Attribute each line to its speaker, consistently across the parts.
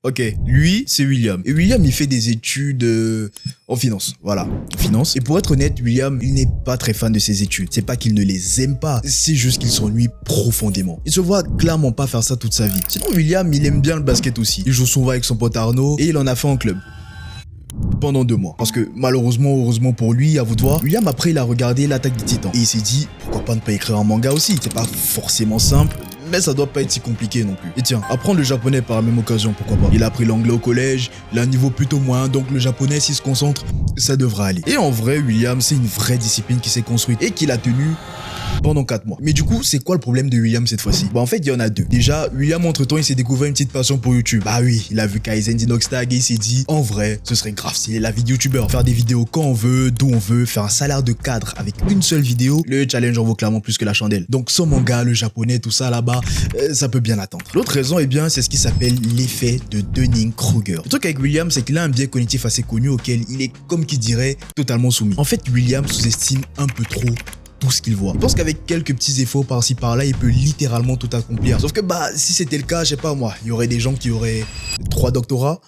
Speaker 1: Ok, lui, c'est William. Et William, il fait des études en finance. Voilà, en finance. Et pour être honnête, William, il n'est pas très fan de ses études. C'est pas qu'il ne les aime pas, c'est juste qu'il s'ennuie profondément. Il se voit clairement pas faire ça toute sa vie. Sinon, William, il aime bien le basket aussi. Il joue souvent avec son pote Arnaud et il en a fait en club. Pendant 2 mois. Parce que malheureusement, heureusement pour lui, à vous de voir, William après il a regardé l'Attaque des Titans. Et il s'est dit, pourquoi pas ne pas écrire un manga aussi? C'est pas forcément simple, mais ça doit pas être si compliqué non plus. Et tiens, apprendre le japonais par la même occasion, pourquoi pas. Il a appris l'anglais au collège, il a un niveau plutôt moyen, donc le japonais s'il se concentre, ça devra aller. Et en vrai, William, c'est une vraie discipline qui s'est construite et qu'il a tenue pendant 4 mois. Mais du coup, c'est quoi le problème de William cette fois-ci? Bah en fait, il y en a 2. Déjà, William, entre-temps, il s'est découvert une petite passion pour YouTube. Bah oui, il a vu Kaizen d'Inoxtag et il s'est dit, en vrai, ce serait grave stylé la vie de YouTuber. Faire des vidéos quand on veut, d'où on veut, faire un salaire de cadre avec une seule vidéo. Le challenge en vaut clairement plus que la chandelle. Donc son manga, le japonais, tout ça là-bas, ça peut bien attendre. L'autre raison, eh bien, c'est ce qui s'appelle l'effet de Dunning-Kruger. Le truc avec William, c'est qu'il a un biais cognitif assez connu auquel il est, comme qui dirait, totalement soumis. En fait, William sous-estime un peu trop tout ce qu'il voit. Je pense qu'avec quelques petits efforts par-ci par-là, il peut littéralement tout accomplir. Sauf que bah si c'était le cas, je sais pas moi, il y aurait des gens qui auraient 3 doctorats.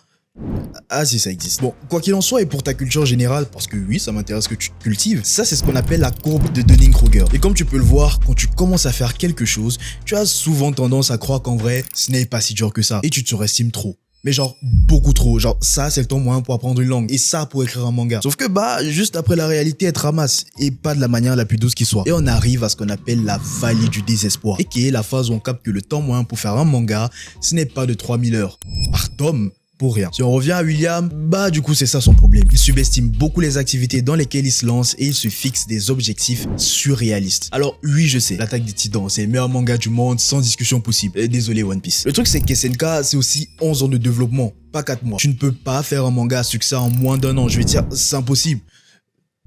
Speaker 1: Ah si, ça existe. Bon, quoi qu'il en soit, et pour ta culture générale, parce que oui, ça m'intéresse que tu te cultives, ça c'est ce qu'on appelle la courbe de Dunning-Kruger. Et comme tu peux le voir, quand tu commences à faire quelque chose, tu as souvent tendance à croire qu'en vrai, ce n'est pas si dur que ça. Et tu te surestimes trop. Mais genre, beaucoup trop. Genre, ça, c'est le temps moyen pour apprendre une langue. Et ça, pour écrire un manga. Sauf que, bah, juste après la réalité, elle te ramasse. Et pas de la manière la plus douce qui soit. Et on arrive à ce qu'on appelle la vallée du désespoir. Et qui est la phase où on capte que le temps moyen pour faire un manga, ce n'est pas de 3000 heures par tome. Pour rien. Si on revient à William, bah du coup c'est ça son problème. Il subestime beaucoup les activités dans lesquelles il se lance et il se fixe des objectifs surréalistes. Alors oui, je sais, l'Attaque des Titans, c'est le meilleur manga du monde sans discussion possible. Désolé One Piece. Le truc c'est que SNK, c'est aussi 11 ans de développement, pas 4 mois. Tu ne peux pas faire un manga à succès en moins d'1 an. Je vais dire, c'est impossible.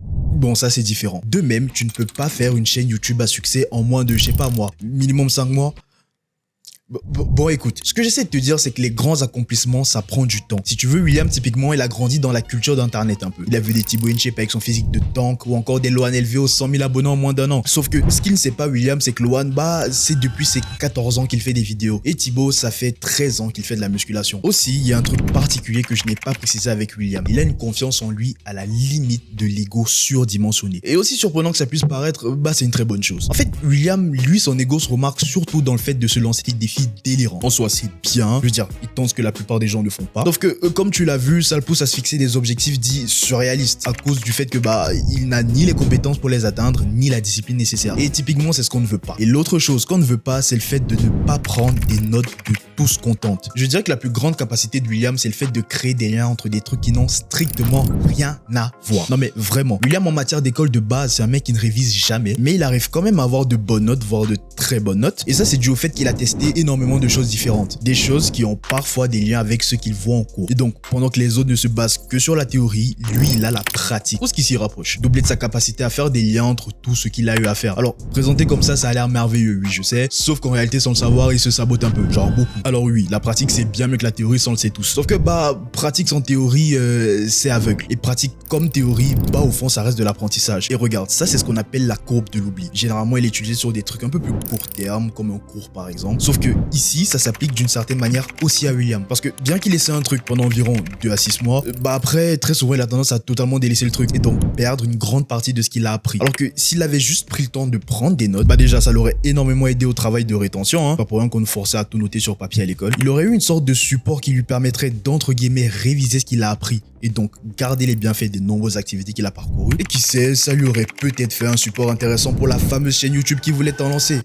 Speaker 1: Bon, ça c'est différent. De même, tu ne peux pas faire une chaîne YouTube à succès en moins de, je sais pas moi, minimum 5 mois. Bon, écoute, ce que j'essaie de te dire, c'est que les grands accomplissements, ça prend du temps. Si tu veux, William, typiquement, il a grandi dans la culture d'Internet un peu. Il a vu des Thibaut InShape avec son physique de tank ou encore des Lohan élevés aux 100 000 abonnés en moins d'1 an. Sauf que ce qu'il ne sait pas, William, c'est que Lohan, bah, c'est depuis ses 14 ans qu'il fait des vidéos. Et Thibaut, ça fait 13 ans qu'il fait de la musculation. Aussi, il y a un truc particulier que je n'ai pas précisé avec William. Il a une confiance en lui à la limite de l'ego surdimensionné. Et aussi surprenant que ça puisse paraître, bah, c'est une très bonne chose. En fait, William, lui, son ego se remarque surtout dans le fait de se lancer des défis délirant. En soi, c'est bien. Je veux dire, il tente ce que la plupart des gens ne font pas. Sauf que, comme tu l'as vu, ça le pousse à se fixer des objectifs dits surréalistes à cause du fait que, bah, il n'a ni les compétences pour les atteindre, ni la discipline nécessaire. Et typiquement, c'est ce qu'on ne veut pas. Et l'autre chose qu'on ne veut pas, c'est le fait de ne pas prendre des notes de tout ce qu'on tente. Je dirais que la plus grande capacité de William, c'est le fait de créer des liens entre des trucs qui n'ont strictement rien à voir. Non mais vraiment, William en matière d'école de base, c'est un mec qui ne révise jamais, mais il arrive quand même à avoir de bonnes notes, voire de très bonnes notes. Et ça, c'est dû au fait qu'il a testé énormément de choses différentes. Des choses qui ont parfois des liens avec ce qu'il voit en cours. Et donc, pendant que les autres ne se basent que sur la théorie, lui, il a la pratique. Tout ce qui s'y rapproche. Doublé de sa capacité à faire des liens entre tout ce qu'il a eu à faire. Alors, présenté comme ça a l'air merveilleux, oui, je sais. Sauf qu'en réalité, sans le savoir, il se sabote un peu. Genre beaucoup. Alors oui, la pratique, c'est bien mieux que la théorie, ça on le sait tous. Sauf que, bah, pratique sans théorie, c'est aveugle. Et pratique comme théorie, bah, au fond, ça reste de l'apprentissage. Et regarde, ça, c'est ce qu'on appelle la courbe de l'oubli. Généralement, elle est utilisée sur des trucs un peu plus court terme, comme un cours, par exemple. Sauf que, ici, ça s'applique d'une certaine manière aussi à William. Parce que, bien qu'il essaie un truc pendant environ 2 à 6 mois, bah, après, très souvent, il a tendance à totalement délaisser le truc. Et donc, perdre une grande partie de ce qu'il a appris. Alors que, s'il avait juste pris le temps de prendre des notes, bah, déjà, ça l'aurait énormément aidé au travail de rétention, hein. Pas pour rien qu'on le forçait à tout noter sur papier à l'école. Il aurait eu une sorte de support qui lui permettrait d'entre guillemets réviser ce qu'il a appris et donc garder les bienfaits des nombreuses activités qu'il a parcourues. Et qui sait, ça lui aurait peut-être fait un support intéressant pour la fameuse chaîne YouTube qu'il voulait en lancer.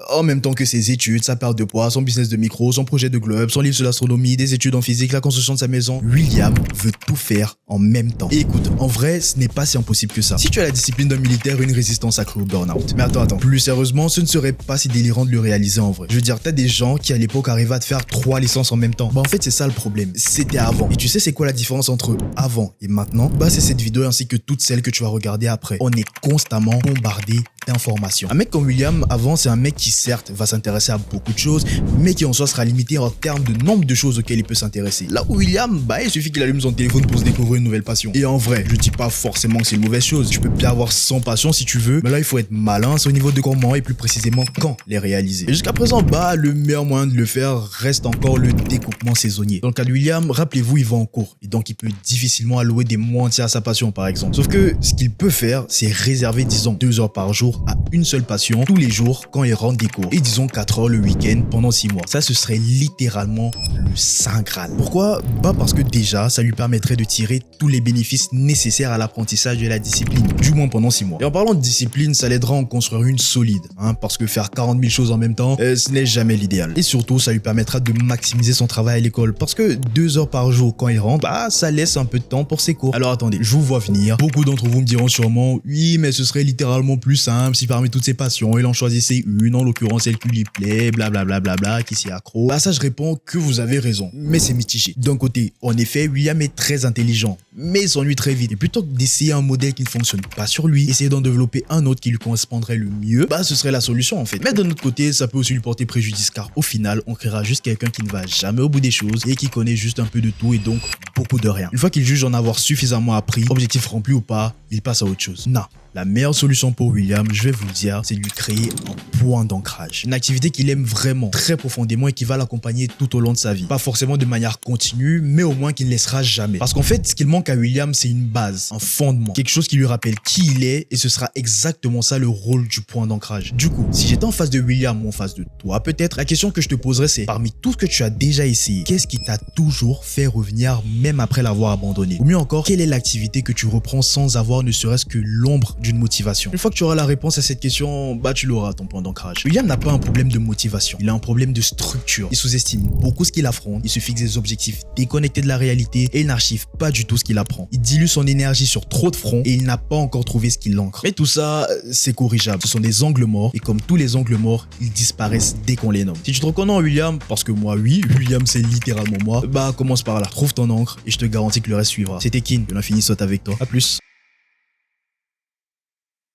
Speaker 1: En même temps que ses études, sa perte de poids, son business de micro, son projet de globe, son livre sur l'astronomie, des études en physique, la construction de sa maison, William veut tout faire en même temps. Et écoute, en vrai, ce n'est pas si impossible que ça. Si tu as la discipline d'un militaire, une résistance accrue au burn-out. Mais attends, plus sérieusement, ce ne serait pas si délirant de le réaliser en vrai. Je veux dire, t'as des gens qui à l'époque arrivaient à te faire 3 licences en même temps. Bah en fait, c'est ça le problème. C'était avant. Et tu sais c'est quoi la différence entre avant et maintenant? Bah c'est cette vidéo ainsi que toutes celles que tu vas regarder après. On est constamment bombardé d'informations. Un mec comme William, avant, c'est un mec qui certes va s'intéresser à beaucoup de choses, mais qui en soi sera limité en termes de nombre de choses auxquelles il peut s'intéresser. Là où William, il suffit qu'il allume son téléphone pour se découvrir une nouvelle passion. Et en vrai, je dis pas forcément que c'est une mauvaise chose. Tu peux bien avoir 100 passions si tu veux, mais là il faut être malin, c'est au niveau de comment et plus précisément quand les réaliser. Et jusqu'à présent, le meilleur moyen de le faire reste encore le découpement saisonnier. Dans le cas de William, rappelez-vous, il va en cours et donc il peut difficilement allouer des mois entiers à sa passion par exemple. Sauf que ce qu'il peut faire, c'est réserver disons 2 heures par jour à une seule passion tous les jours quand il rentre des cours et disons 4 heures le week-end pendant 6 mois. Ça, ce serait littéralement le saint graal. Pourquoi? Parce que déjà, ça lui permettrait de tirer tous les bénéfices nécessaires à l'apprentissage de la discipline, du moins pendant 6 mois. Et en parlant de discipline, ça l'aidera à en construire une solide, parce que faire 40 000 choses en même temps, ce n'est jamais l'idéal. Et surtout, ça lui permettra de maximiser son travail à l'école, parce que 2 heures par jour quand il rentre, ça laisse un peu de temps pour ses cours. Alors attendez, je vous vois venir. Beaucoup d'entre vous me diront sûrement, oui, mais ce serait littéralement plus simple si parmi toutes ses passions, il en choisissait une, en l'occurrence celle qui lui plaît, blablabla, qui s'y accro. Ça, je réponds que vous avez raison, mais c'est mitigé. D'un côté, en effet, William est très intelligent, mais il s'ennuie très vite. Et plutôt que d'essayer un modèle qui ne fonctionne pas sur lui, essayer d'en développer un autre qui lui correspondrait le mieux, ce serait la solution en fait. Mais d'un autre côté, ça peut aussi lui porter préjudice car au final, on créera juste quelqu'un qui ne va jamais au bout des choses et qui connaît juste un peu de tout et donc beaucoup de rien. Une fois qu'il juge en avoir suffisamment appris, objectif rempli ou pas, il passe à autre chose. Non. La meilleure solution pour William, je vais vous le dire, c'est de lui créer un point d'ancrage. Une activité qu'il aime vraiment, très profondément et qui va l'accompagner tout au long de sa vie. Pas forcément de manière continue, mais au moins qu'il ne laissera jamais. Parce qu'en fait, ce qu'il manque à William, c'est une base, un fondement, quelque chose qui lui rappelle qui il est et ce sera exactement ça le rôle du point d'ancrage. Du coup, si j'étais en face de William ou en face de toi peut-être, la question que je te poserais c'est, parmi tout ce que tu as déjà essayé, qu'est-ce qui t'a toujours fait revenir même après l'avoir abandonné? Ou mieux encore, quelle est l'activité que tu reprends sans avoir ne serait-ce que l'ombre d'une motivation? Une fois que tu auras la réponse à cette question, tu l'auras ton point d'ancrage. William n'a pas un problème de motivation, il a un problème de structure. Il sous-estime beaucoup ce qu'il affronte, il se fixe des objectifs déconnectés de la réalité et il n'archive pas du tout ce qu'il apprend. Il dilue son énergie sur trop de fronts et il n'a pas encore trouvé ce qui l'ancre. Mais tout ça, c'est corrigeable. Ce sont des angles morts et comme tous les angles morts, ils disparaissent dès qu'on les nomme. Si tu te reconnais en William, parce que moi oui, William c'est littéralement moi, commence par là. Trouve ton encre et je te garantis que le reste suivra. C'était Kin, que l'infini soit avec toi. A plus.